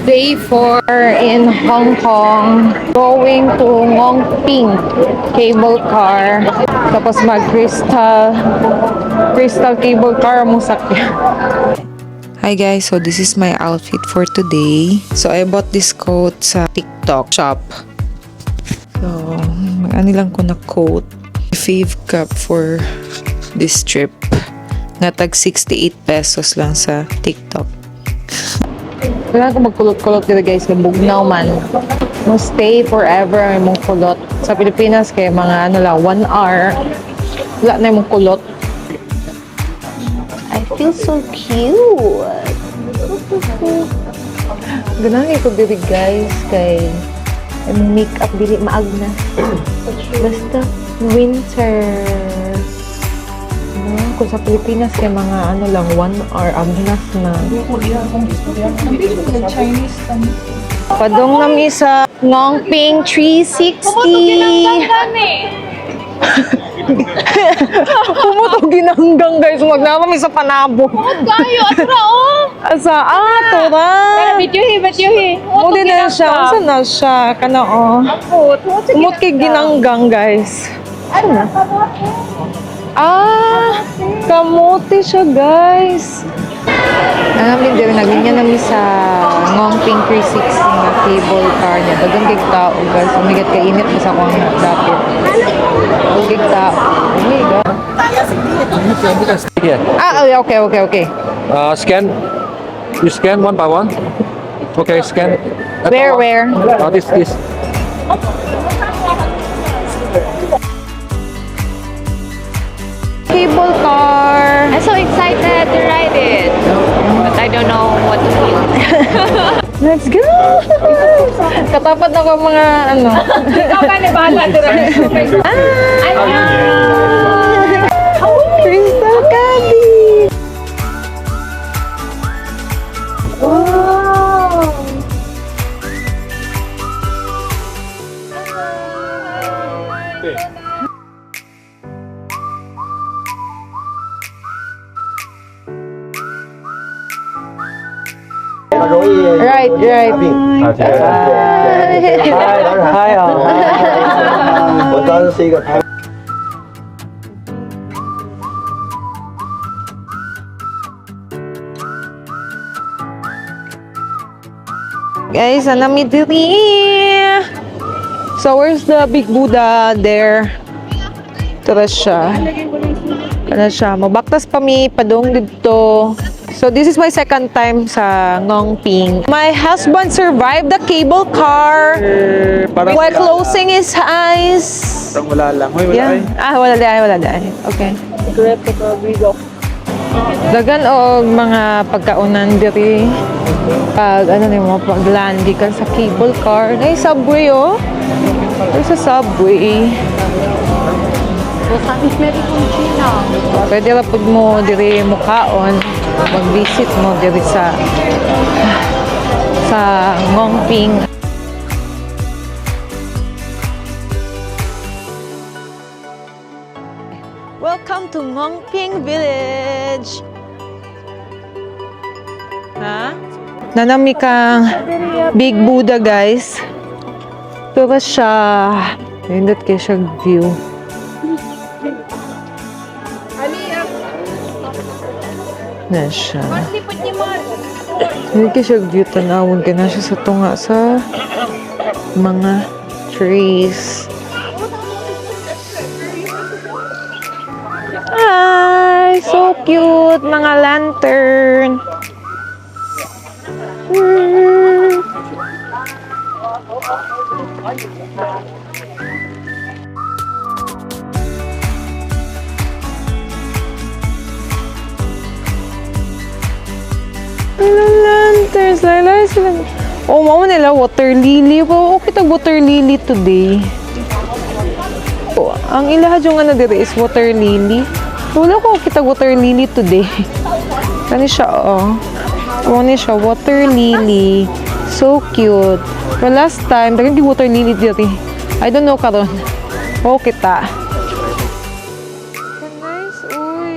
Day 4 in Hong Kong. Going to Ngong Ping cable car. Tapos crystal cable car mo sakya. Hi guys, so this is my outfit for today. So I bought this coat sa TikTok shop. So, mag-ani lang ko na coat. Fave cup for this trip. Natag 68 pesos lang sa TikTok. Kailangan ko magkulot-kulot dito guys, bugnaw man. No stay forever ay mong kulot. Sa Pilipinas kaya mga ano lang, 1 hour. Wala na yung kulot. I feel so cute. Ganang ko dito guys, kay makeup dili maagna. Basta winter. Kung sa Pilipinas kay mga ano lang 1 hour agnas na. Padong nami sa Ngong Ping 360. Pumuto ginanggang guys, magnama mi sa panabo. Kayo atra oh. Asa tora. Para videohi. Mo din na siya, asa na siya kana oh. Pumut kay ginanggang guys. Ano na? Kamote siya guys. Namin din naglinya namin sa Ngong Ping 360 na cable car niya. Dagang gig tao guys. Umigat ka init mo sa kong dapit. Gig tao. Umigat. Okay. Scan. You scan one by one. Okay, scan. Where? This. Cable car. I'm so excited to ride it. But I don't know what to feel. Let's go! Katapat na ko mga ano. Ikaw ka ni bahala direct. Crystal candy! Wow! Right. Guys, anami diri. So where's the big Buddha there? Tara siya. Kana siya. Mabaktas pa mi padong dito. So this is my second time sa Ngong Ping. My husband survived the cable car while closing his eyes. Parang wala lang. Wala dahil. Okay. Dagan o mga pagkaunan diri. Pag pag-land ka sa cable car. Ay, subway oh. There's a subway. Pwede lapod mo diri mukaon. Mag-visit mo diri sa Ngong Ping. Welcome to Ngong Ping Village. Nanami kang Big Buddha guys. Pero siya nindot kay siya view. Na siya. Hindi siya view, tanawon ka na siya sa tunga sa mga trees. Ay, so cute! Mga lantern. Lanterns, lalay sila. Oh, mama nila, water lily. Oh, kita water lily today. Oh, ang ilaha yung ano dito is water lily. Wala ko kita water lily today. Kani siya, oh. Ano siya, water lily. So cute. But last time, dagang di water lily dito. I don't know karon. Oh, kita. Nice, uy.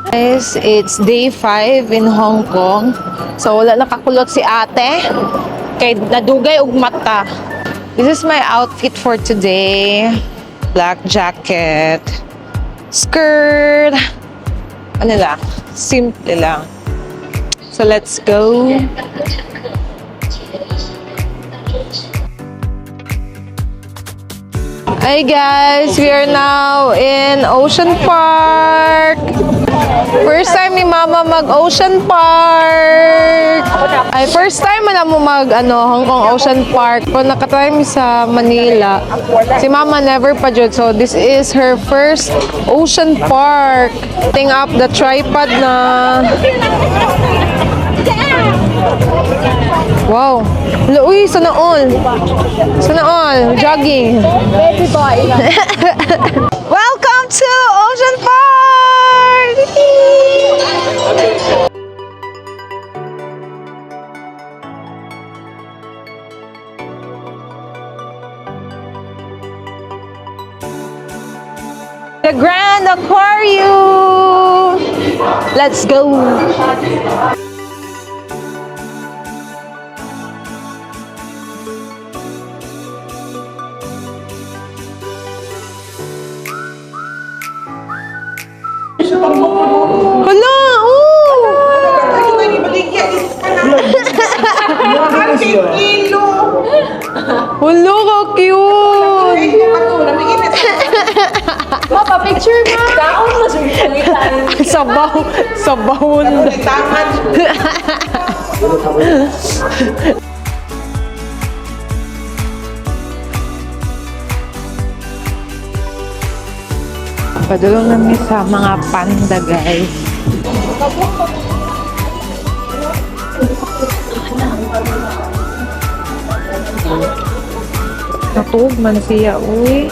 Guys, it's day 5 in Hong Kong. So, wala nakakulot si ate. Kay nadugay og mata. This is my outfit for today. Black jacket. Skirt. Ano lang? Simple lang. So, let's go. Hi guys, we are now in Ocean Park. First time ni Mama mag-Ocean Park. Ay, first time mo na mo Hong Kong Ocean Park. Kung nakatry mo sa Manila, si Mama never pa jud. So, this is her first Ocean Park. Setting up the tripod na. Wow. Uy, sana all. Sana all. Jogging. Baby boy. Welcome to Ocean Park! The Grand Aquarium! Let's go! Hala! Oh! Hala, ka cute! Papa, picture mo. Kaon mo sa Sabaw! Sabawon! Padulong namin sa mga panda, guys. Natug man siya, uy.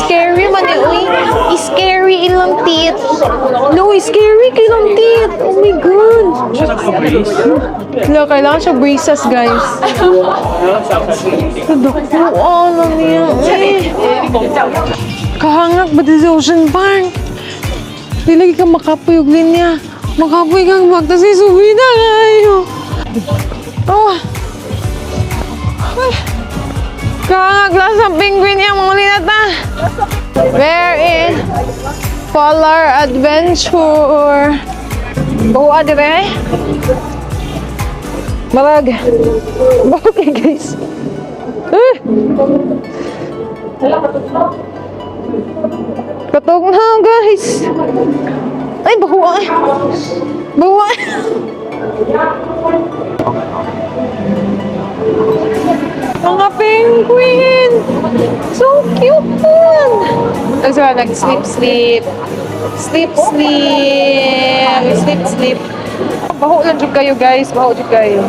Scary man eh, uy. Scary ilang teeth. No, scary ilang teeth. Oh my God. Wala, kailangan siya braces, guys. Nakuha lang niya. Kahangak ba sa Ocean Park? Di lagi ka makapuyog linya. Makapuy kang magtas subida kayo. Oh. Kahangak lang sa penguin niya, mga linata. We're in Polar Adventure. Buha dire. Marag. Okay, guys. Katog na, guys. Ay, bahuwa. Bahuwa. Mga penguin! So cute po! Tapos nag-sleep. Sleep. Baho lang dyan kayo, guys. Baho dyan kayo.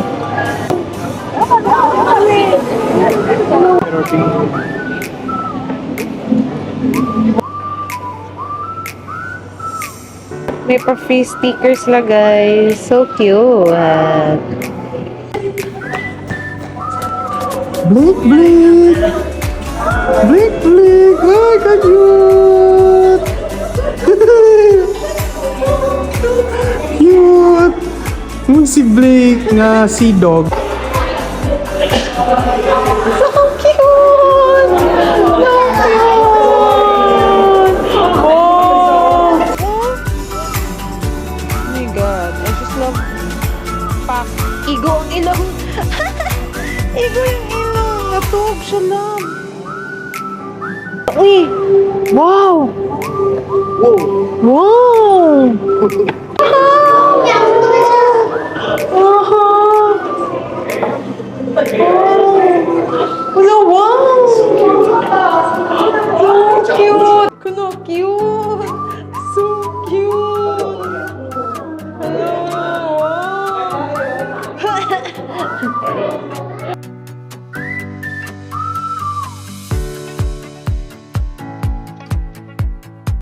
May pa-free stickers la, guys. So cute. Blink, blink. Blink, blink. Ay, ka-cute. Cute. Mung si Blake nga si dog. So cute! So cute! Oh! My God. I just love pak. Igo ang ilong. Igo yung ilong. Natug siya lang. Uy! Wow! Wow!